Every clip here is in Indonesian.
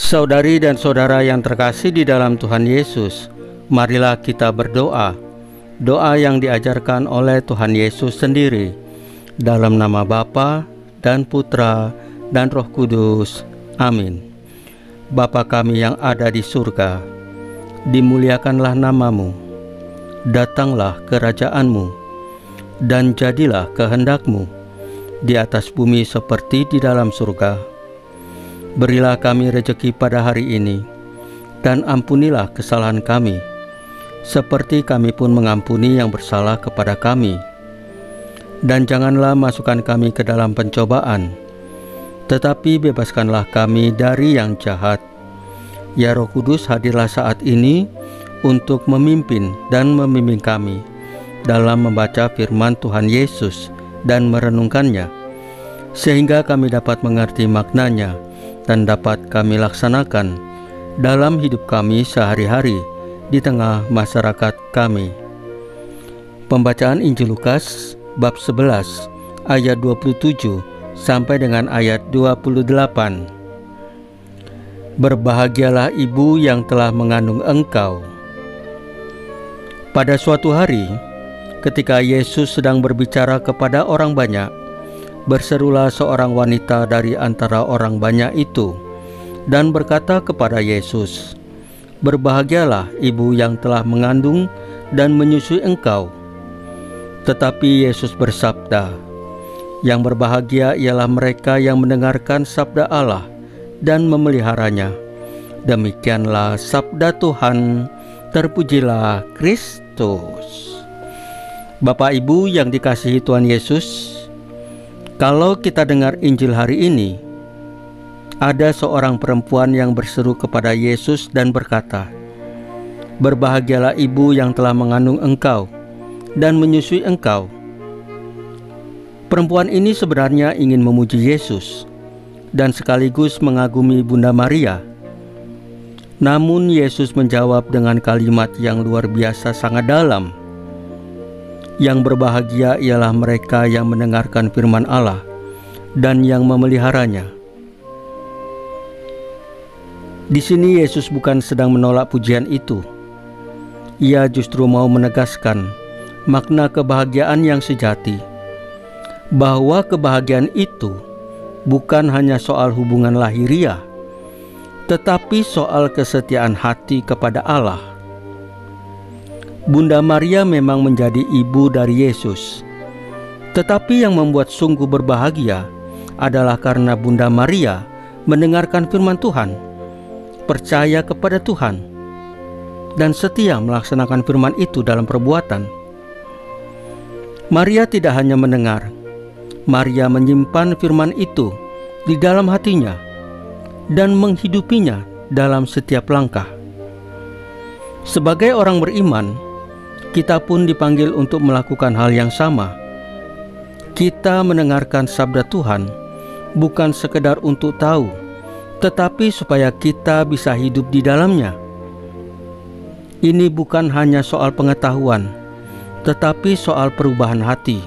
Saudari dan saudara yang terkasih di dalam Tuhan Yesus, marilah kita berdoa. Doa yang diajarkan oleh Tuhan Yesus sendiri. Dalam nama Bapa dan Putra dan Roh Kudus. Amin. Bapa kami yang ada di surga, dimuliakanlah namamu. Datanglah kerajaanmu, dan jadilah kehendakmu di atas bumi seperti di dalam surga. Berilah kami rejeki pada hari ini, dan ampunilah kesalahan kami, seperti kami pun mengampuni yang bersalah kepada kami. Dan janganlah masukkan kami ke dalam pencobaan, tetapi bebaskanlah kami dari yang jahat. Ya Roh Kudus, hadirlah saat ini untuk memimpin dan membimbing kami dalam membaca firman Tuhan Yesus dan merenungkannya, sehingga kami dapat mengerti maknanya dan dapat kami laksanakan dalam hidup kami sehari-hari di tengah masyarakat kami. Pembacaan Injil Lukas bab 11 ayat 27 sampai dengan ayat 28. Berbahagialah ibu yang telah mengandung engkau. Pada suatu hari, ketika Yesus sedang berbicara kepada orang banyak, berserulah seorang wanita dari antara orang banyak itu dan berkata kepada Yesus, "Berbahagialah ibu yang telah mengandung dan menyusui engkau." Tetapi Yesus bersabda, "Yang berbahagia ialah mereka yang mendengarkan sabda Allah dan memeliharanya." Demikianlah sabda Tuhan. Terpujilah Kristus. Bapak Ibu yang dikasihi Tuhan Yesus, kalau kita dengar Injil hari ini, ada seorang perempuan yang berseru kepada Yesus dan berkata, "Berbahagialah ibu yang telah mengandung engkau dan menyusui engkau." Perempuan ini sebenarnya ingin memuji Yesus dan sekaligus mengagumi Bunda Maria. Namun Yesus menjawab dengan kalimat yang luar biasa sangat dalam. Yang berbahagia ialah mereka yang mendengarkan firman Allah dan yang memeliharanya. Di sini Yesus bukan sedang menolak pujian itu. Ia justru mau menegaskan makna kebahagiaan yang sejati, bahwa kebahagiaan itu bukan hanya soal hubungan lahiriah, tetapi soal kesetiaan hati kepada Allah. Bunda Maria memang menjadi ibu dari Yesus, tetapi yang membuat sungguh berbahagia adalah karena Bunda Maria mendengarkan firman Tuhan, percaya kepada Tuhan, dan setia melaksanakan firman itu dalam perbuatan. Maria tidak hanya mendengar, Maria menyimpan firman itu di dalam hatinya dan menghidupinya dalam setiap langkah. Sebagai orang beriman, kita pun dipanggil untuk melakukan hal yang sama. Kita mendengarkan sabda Tuhan bukan sekedar untuk tahu, tetapi supaya kita bisa hidup di dalamnya. Ini bukan hanya soal pengetahuan, tetapi soal perubahan hati.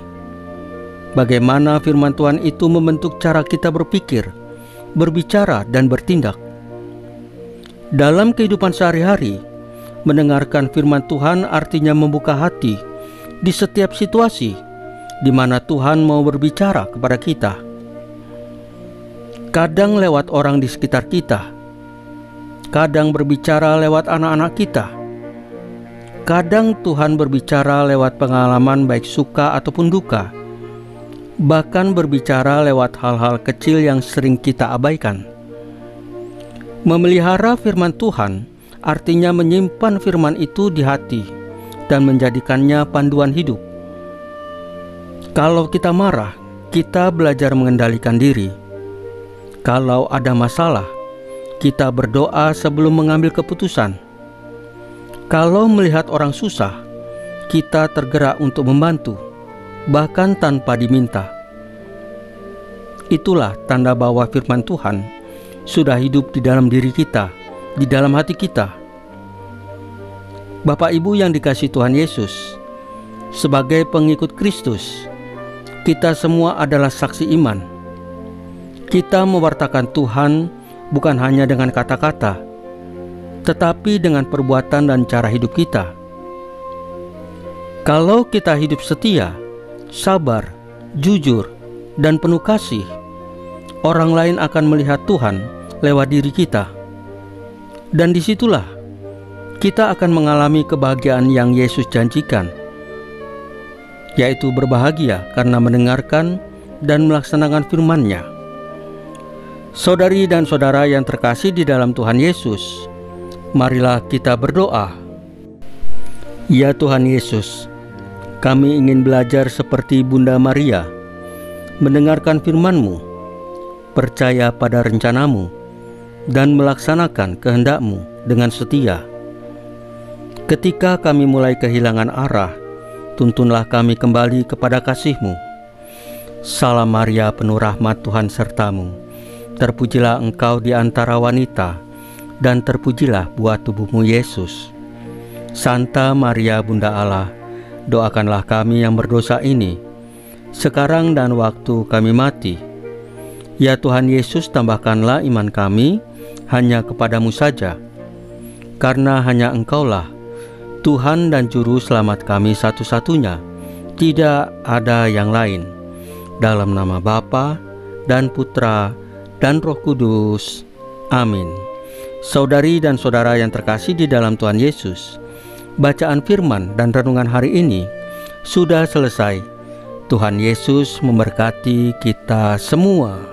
Bagaimana firman Tuhan itu membentuk cara kita berpikir, berbicara, dan bertindak. Dalam kehidupan sehari-hari, mendengarkan firman Tuhan artinya membuka hati di setiap situasi di mana Tuhan mau berbicara kepada kita. Kadang lewat orang di sekitar kita, kadang berbicara lewat anak-anak kita, kadang Tuhan berbicara lewat pengalaman baik suka ataupun duka, bahkan berbicara lewat hal-hal kecil yang sering kita abaikan. Memelihara firman Tuhan artinya menyimpan firman itu di hati dan menjadikannya panduan hidup. Kalau kita marah, kita belajar mengendalikan diri. Kalau ada masalah, kita berdoa sebelum mengambil keputusan. Kalau melihat orang susah, kita tergerak untuk membantu, bahkan tanpa diminta. Itulah tanda bahwa firman Tuhan sudah hidup di dalam diri kita, di dalam hati kita. Bapak Ibu yang dikasihi Tuhan Yesus, sebagai pengikut Kristus, kita semua adalah saksi iman. Kita mewartakan Tuhan bukan hanya dengan kata-kata, tetapi dengan perbuatan dan cara hidup kita. Kalau kita hidup setia, sabar, jujur, dan penuh kasih, orang lain akan melihat Tuhan lewat diri kita. Dan disitulah kita akan mengalami kebahagiaan yang Yesus janjikan, yaitu berbahagia karena mendengarkan dan melaksanakan firman-Nya. Saudari dan saudara yang terkasih di dalam Tuhan Yesus, marilah kita berdoa. Ya Tuhan Yesus, kami ingin belajar seperti Bunda Maria, mendengarkan firman-Mu, percaya pada rencana-Mu, dan melaksanakan kehendak-Mu dengan setia. Ketika kami mulai kehilangan arah, tuntunlah kami kembali kepada kasih-Mu. Salam Maria, penuh rahmat, Tuhan serta-Mu. Terpujilah Engkau di antara wanita, dan terpujilah buah tubuh-Mu Yesus. Santa Maria, Bunda Allah, doakanlah kami yang berdosa ini, sekarang dan waktu kami mati. Ya Tuhan Yesus, tambahkanlah iman kami hanya kepadamu saja, karena hanya Engkaulah Tuhan dan Juru Selamat kami satu-satunya, tidak ada yang lain. Dalam nama Bapa dan Putra dan Roh Kudus. Amin. Saudari dan saudara yang terkasih di dalam Tuhan Yesus, bacaan firman dan renungan hari ini sudah selesai. Tuhan Yesus memberkati kita semua.